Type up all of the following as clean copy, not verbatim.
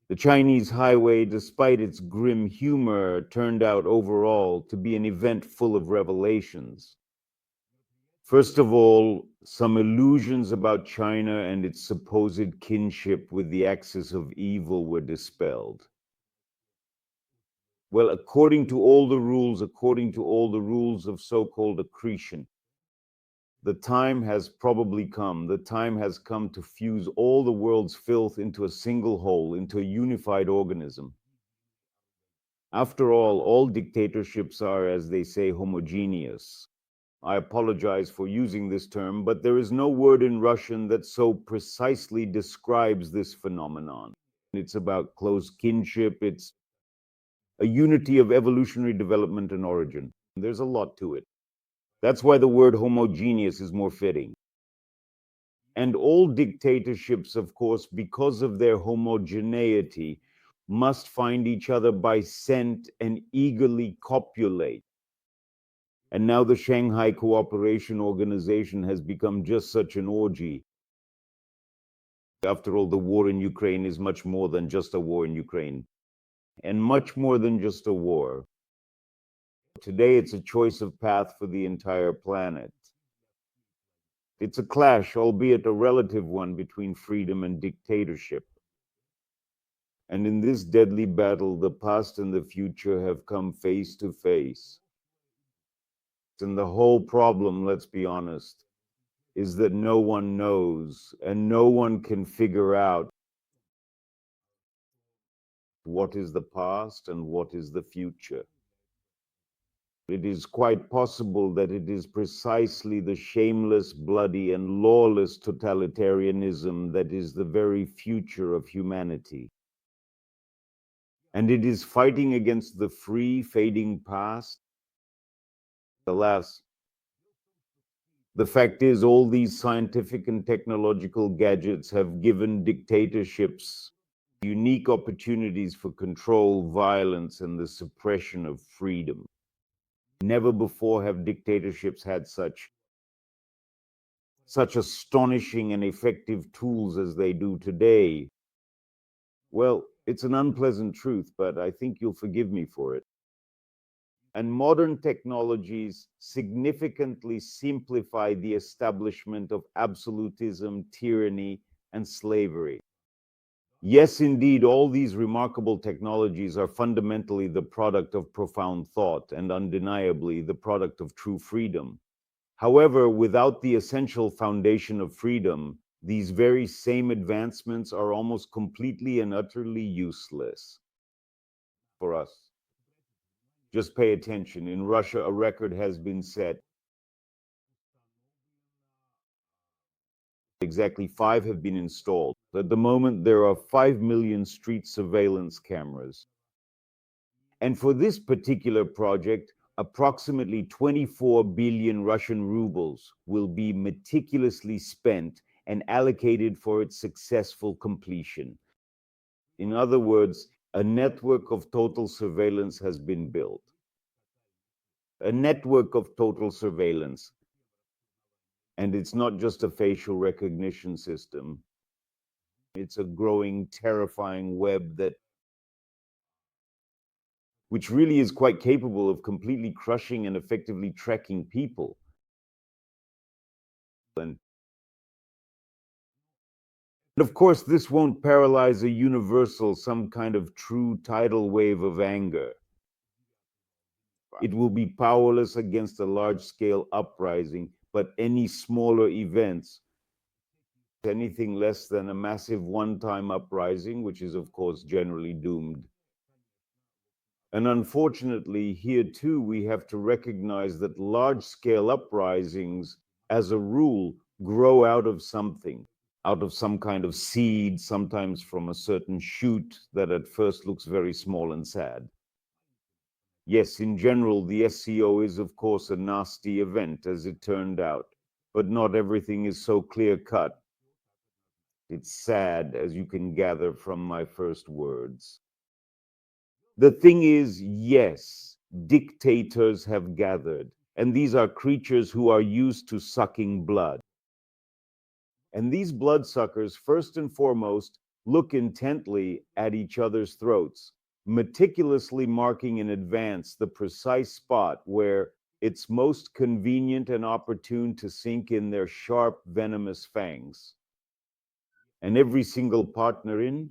The Chinese highway, despite its grim humor, turned out overall to be an event full of revelations. First of all, some illusions about China and its supposed kinship with the axis of evil were dispelled. Well, according to all the rules of so-called accretion, the time has probably come. The time has come to fuse all the world's filth into a single whole, into a unified organism. After all dictatorships are, as they say, homogeneous. I apologize for using this term, but there is no word in Russian that so precisely describes this phenomenon. It's about close kinship. It's a unity of evolutionary development and origin. There's a lot to it. That's why the word homogeneous is more fitting. And all dictatorships, of course, because of their homogeneity, must find each other by scent and eagerly copulate. And now the Shanghai Cooperation Organization has become just such an orgy. After all, the war in Ukraine is much more than just a war in Ukraine, and much more than just a war. Today, it's a choice of path for the entire planet. It's a clash, albeit a relative one, between freedom and dictatorship. And in this deadly battle, the past and the future have come face to face. And the whole problem, let's be honest, is that no one knows and no one can figure out what is the past and what is the future. It is quite possible that it is precisely the shameless, bloody, and lawless totalitarianism that is the very future of humanity. And it is fighting against the free, fading past. Alas, the fact is, all these scientific and technological gadgets have given dictatorships unique opportunities for control, violence, and the suppression of freedom. Never before have dictatorships had such astonishing and effective tools as they do today. Well, it's an unpleasant truth, but I think you'll forgive me for it. And modern technologies significantly simplify the establishment of absolutism, tyranny, and slavery. Yes, indeed, all these remarkable technologies are fundamentally the product of profound thought and undeniably the product of true freedom. However, without the essential foundation of freedom, these very same advancements are almost completely and utterly useless for us. Just pay attention. In Russia, a record has been set. Exactly 5 have been installed. At the moment, there are 5 million street surveillance cameras. And for this particular project, approximately 24 billion Russian rubles will be meticulously spent and allocated for its successful completion. In other words, a network of total surveillance has been built. A network of total surveillance. And it's not just a facial recognition system. It's a growing, terrifying web which really is quite capable of completely crushing and effectively tracking people. And of course, this won't paralyze a universal, some kind of true tidal wave of anger. It will be powerless against a large-scale uprising, but any smaller events, anything less than a massive one-time uprising, which is of course generally doomed. And unfortunately, here too, we have to recognize that large-scale uprisings, as a rule, grow out of something, out of some kind of seed, sometimes from a certain shoot that at first looks very small and sad. Yes, in general, the SCO is, of course, a nasty event, as it turned out, but not everything is so clear-cut. It's sad, as you can gather from my first words. The thing is, yes, dictators have gathered, and these are creatures who are used to sucking blood. And these bloodsuckers, first and foremost, look intently at each other's throats, meticulously marking in advance the precise spot where it's most convenient and opportune to sink in their sharp, venomous fangs. And every single partner in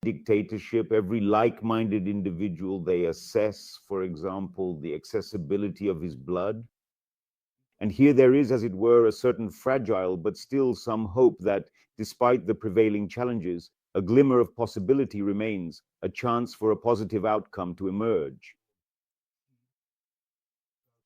dictatorship, every like-minded individual they assess, for example, the accessibility of his blood. And here there is, as it were, a certain fragile but still some hope that, despite the prevailing challenges, a glimmer of possibility remains, a chance for a positive outcome to emerge.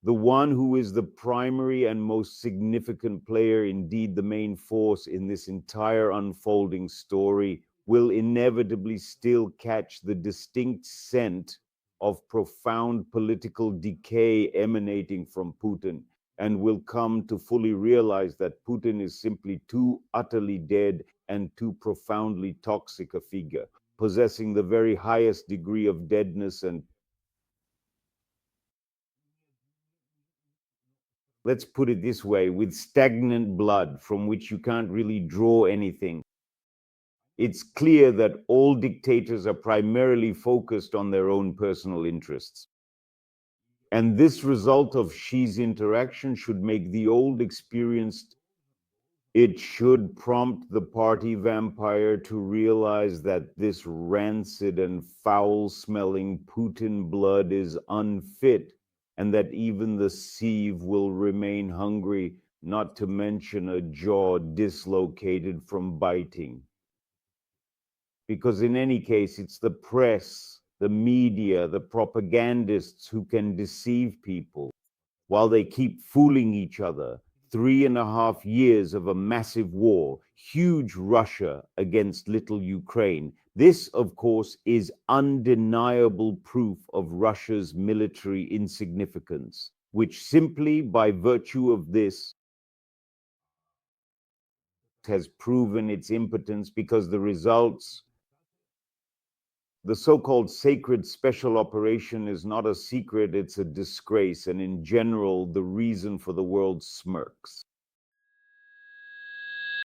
The one who is the primary and most significant player, indeed the main force in this entire unfolding story, will inevitably still catch the distinct scent of profound political decay emanating from Putin, and will come to fully realize that Putin is simply too utterly dead and too profoundly toxic a figure, possessing the very highest degree of deadness and, let's put it this way, with stagnant blood from which you can't really draw anything. It's clear that all dictators are primarily focused on their own personal interests. And this result of Xi's interaction should make the old experienced, it should prompt the party vampire to realize that this rancid and foul-smelling Putin blood is unfit, and that even the sieve will remain hungry, not to mention a jaw dislocated from biting. Because in any case, it's the press, the media, the propagandists who can deceive people while they keep fooling each other. 3.5 years of a massive war, huge Russia against little Ukraine. This, of course, is undeniable proof of Russia's military insignificance, which simply by virtue of this has proven its impotence, because the results, the so-called sacred special operation, is not a secret, it's a disgrace, and in general, the reason for the world's smirks.